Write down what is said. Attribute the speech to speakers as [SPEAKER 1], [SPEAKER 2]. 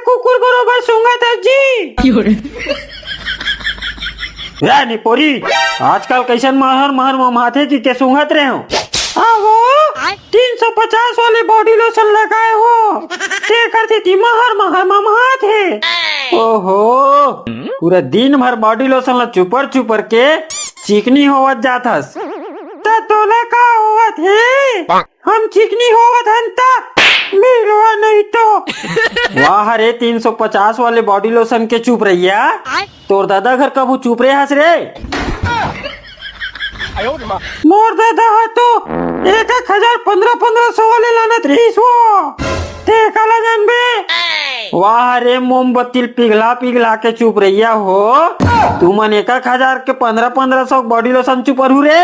[SPEAKER 1] कुकुर बरोबर सुंगत जी यानी पोरी आजकल कैसन महर महर माथे की के सुंगत रहे हो। वो 350 वाले बॉडी लोशन लगाए हो ते करती थी महर महर ममात है। ओहो पूरा दिन भर बॉडी लोशन ला चुपर चुपर के चिकनी होवत जाथस त तोला का होवत है हम चिकनी होवत हंता मिलवा नहीं तो वाह रे 350 वाले बॉडी लोशन के चुप रहिया तोर दादा घर कबू चुप रहे हंस रे। मोर दादा है तो 1,000 1500 वाले लानत रहीस वो ते काला जानबे। वाह रे मोमबत्ती पिघला पिघला के चुप रहिया हो तुमन 1,000 के 1500 बॉडी लोशन चुप रू रे।